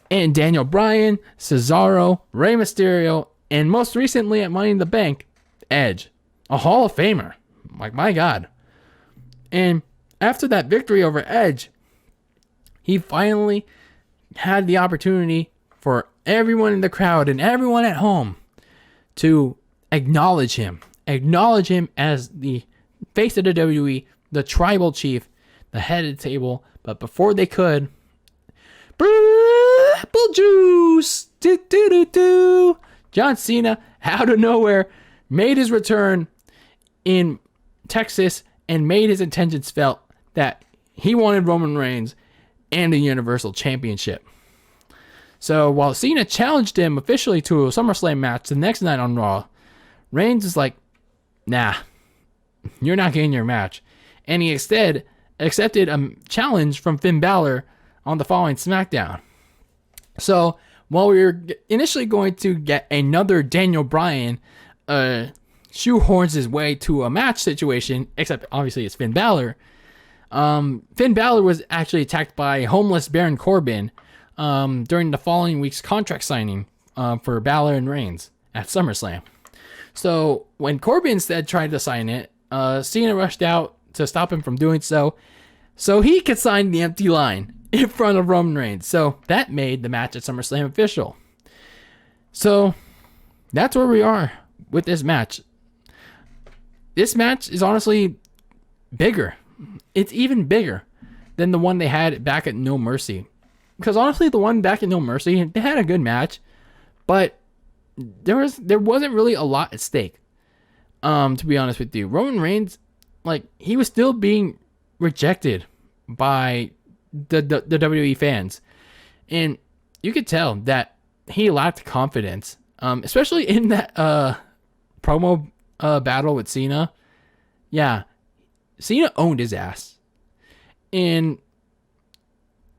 and Daniel Bryan, Cesaro, Rey Mysterio, and most recently at Money in the Bank, Edge, a Hall of Famer. Like, my God. And after that victory over Edge, he finally had the opportunity for everyone in the crowd and everyone at home to acknowledge him as the face of the WWE, the Tribal Chief, the head of the table. But before they could, apple juice, John Cena, out of nowhere, made his return in Texas and made his intentions felt that he wanted Roman Reigns and the Universal Championship. So while Cena challenged him officially to a SummerSlam match the next night on Raw, Reigns is like, nah, you're not getting your match. And he instead accepted a challenge from Finn Balor on the following SmackDown. So while we were initially going to get another Daniel Bryan shoehorns his way to a match situation, except obviously it's Finn Balor. Finn Balor was actually attacked by homeless Baron Corbin during the following week's contract signing for Balor and Reigns at SummerSlam. So when Corbin instead tried to sign it, Cena rushed out to stop him from doing so he could sign the empty line in front of Roman Reigns. So that made the match at SummerSlam official. So that's where we are with this match. This match is honestly bigger. It's even bigger than the one they had back at No Mercy. Because honestly, the one back at No Mercy, they had a good match, but there wasn't really a lot at stake. To be honest with you, Roman Reigns, like, he was still being rejected by the WWE fans, and you could tell that he lacked confidence, especially in that promo battle with Cena. Yeah, Cena owned his ass, and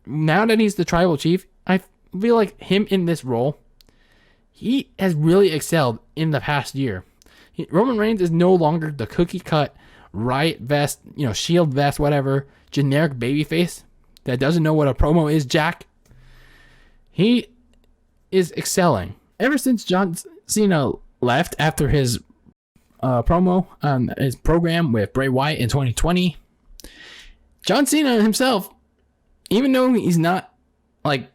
now that he's the Tribal Chief, I feel like him in this role, he has really excelled in the past year. Roman Reigns is no longer the cookie cut riot vest, shield vest, whatever, generic babyface that doesn't know what a promo is, Jack. He is excelling. Ever since John Cena left after his promo on his program with Bray Wyatt in 2020, John Cena himself, even though he's not like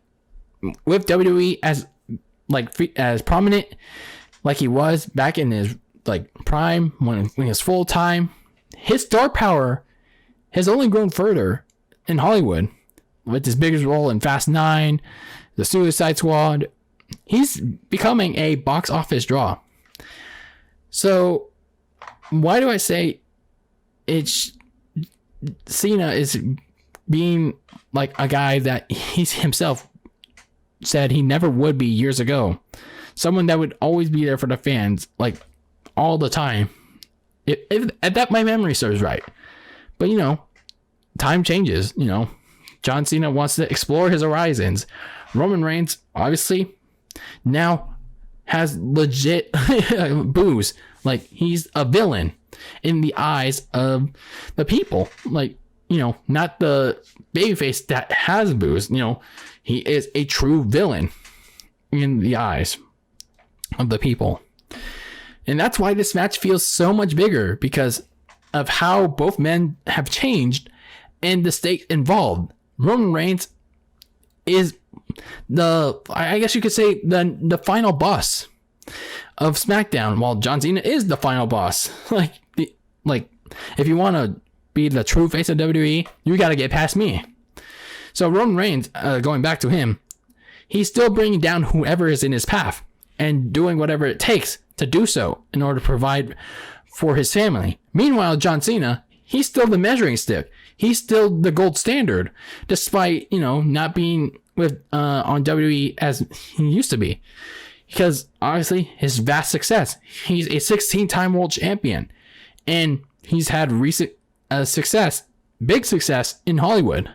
with WWE as prominent like he was back in his prime when he was full time, his star power has only grown further in Hollywood with his biggest role in Fast 9, The Suicide Squad. He's becoming a box office draw. So why do I say Cena is being like a guy that he himself said he never would be years ago? Someone that would always be there for the fans, like, all the time. If that my memory serves right. But, time changes, John Cena wants to explore his horizons. Roman Reigns, obviously, now has legit booze. Like, he's a villain in the eyes of the people. Like, not the babyface that has booze. He is a true villain in the eyes. of the people. And that's why this match feels so much bigger, because of how both men have changed and the stakes involved. Roman Reigns is I guess you could say the final boss of SmackDown, while John Cena is the final boss. Like if you want to be the true face of WWE, you got to get past me. So Roman Reigns, going back to him, he's still bringing down whoever is in his path and doing whatever it takes to do so in order to provide for his family. Meanwhile, John Cena, he's still the measuring stick. He's still the gold standard, despite, not being with on WWE as he used to be. Because obviously his vast success. He's a 16-time world champion, and he's had recent success, big success in Hollywood.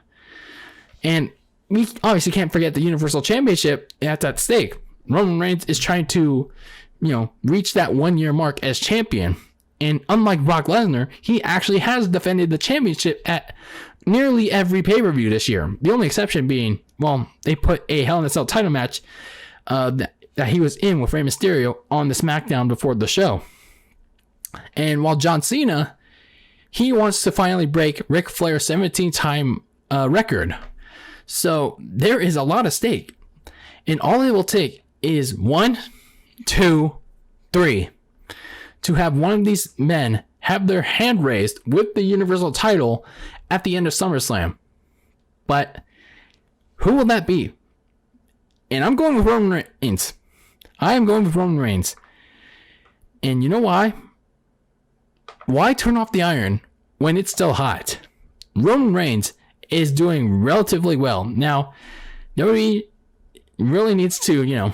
And we obviously can't forget the Universal Championship that's at stake. Roman Reigns is trying to, reach that 1-year mark as champion. And unlike Brock Lesnar, he actually has defended the championship at nearly every pay-per-view this year. The only exception being, they put a Hell in a Cell title match that he was in with Rey Mysterio on the Smackdown before the show. And while John Cena, he wants to finally break Ric Flair's 17-time record. So there is a lot at stake. And all it will take is 1, 2, 3 to have one of these men have their hand raised with the Universal title at the end of SummerSlam. But who will that be? And I'm going with Roman Reigns. I am going with Roman Reigns. And you know why? Why turn off the iron when it's still hot? Roman Reigns is doing relatively well. Now, WWE really needs to,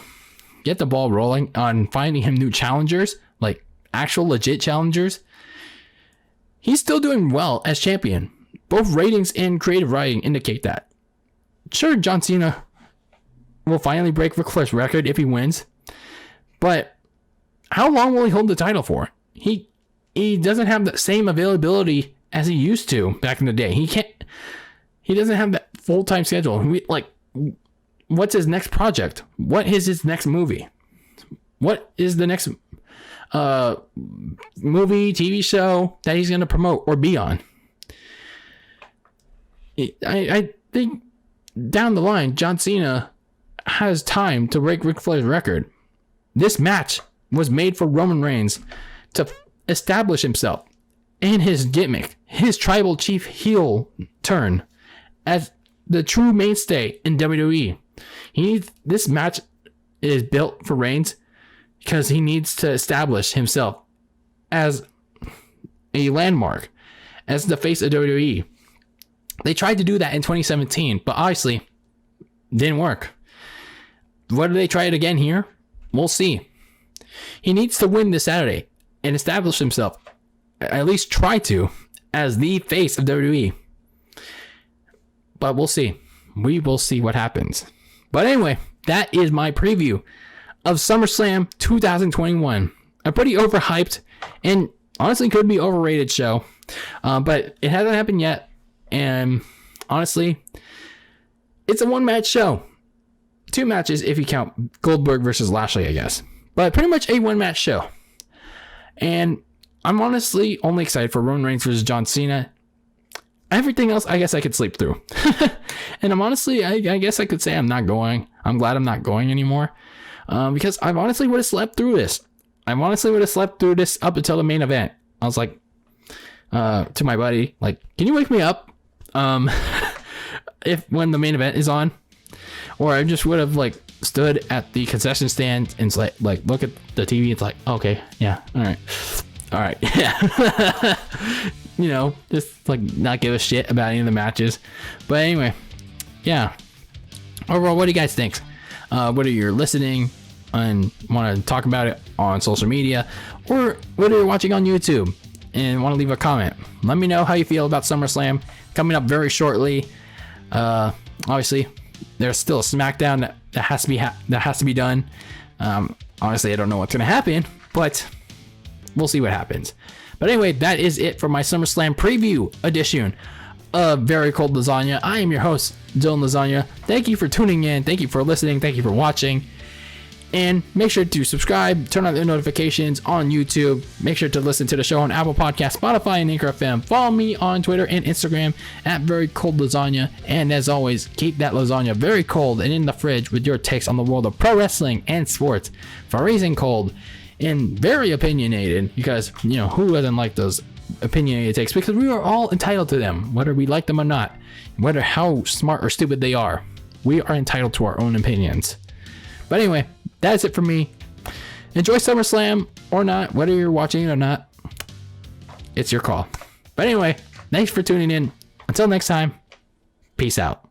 get the ball rolling on finding him new challengers, like actual legit challengers. He's still doing well as champion. Both ratings and creative writing indicate that. Sure, John Cena will finally break Ric Flair's record if he wins, but how long will he hold the title for? He doesn't have the same availability as he used to back in the day. He doesn't have that full-time schedule. What's his next project? What is his next movie? What is the next movie, TV show that he's going to promote or be on? I think down the line, John Cena has time to break Ric Flair's record. This match was made for Roman Reigns to establish himself and his gimmick, his tribal chief heel turn, as the true mainstay in WWE. This match is built for Reigns because he needs to establish himself as a landmark, as the face of WWE. They tried to do that in 2017, but obviously didn't work. Whether they try it again here, we'll see. He needs to win this Saturday and establish himself, at least try to, as the face of WWE. But we'll see. We will see what happens. But anyway, that is my preview of SummerSlam 2021. A pretty overhyped and honestly could be overrated show. But it hasn't happened yet. And honestly, it's a one-match show. 2 matches if you count Goldberg versus Lashley, I guess. But pretty much a one-match show. And I'm honestly only excited for Roman Reigns versus John Cena. Everything else, I guess I could sleep through. And I'm honestly, I guess I could say I'm not going. I'm glad I'm not going anymore. Because I honestly would have slept through this. I honestly would have slept through this up until the main event. I was like, to my buddy, like, can you wake me up? When the main event is on. Or I just would have like stood at the concession stand and like look at the TV. It's like, okay, yeah, all right, yeah. Just like not give a shit about any of the matches. But anyway, yeah. Overall, what do you guys think? Whether you're listening and want to talk about it on social media, or whether you're watching on YouTube and want to leave a comment, let me know how you feel about SummerSlam coming up very shortly. Obviously, there's still a SmackDown that has to be done. Honestly, I don't know what's gonna happen, but we'll see what happens. But anyway, that is it for my SummerSlam preview edition of Very Cold Lasagna. I am your host, DylanLasagna. Thank you for tuning in. Thank you for listening. Thank you for watching. And make sure to subscribe, turn on the notifications on YouTube. Make sure to listen to the show on Apple Podcasts, Spotify, and Anchor FM. Follow me on Twitter and Instagram at Very Cold Lasagna. And as always, keep that lasagna very cold and in the fridge with your takes on the world of pro wrestling and sports. Freezing cold and very opinionated, because, you know, who doesn't like those opinionated takes? Because we are all entitled to them, whether we like them or not, whether how smart or stupid they are. We are entitled to our own opinions. But anyway, that's it for me. Enjoy SummerSlam or not, whether you're watching it or not. It's your call. But anyway, thanks for tuning in. Until next time, peace out.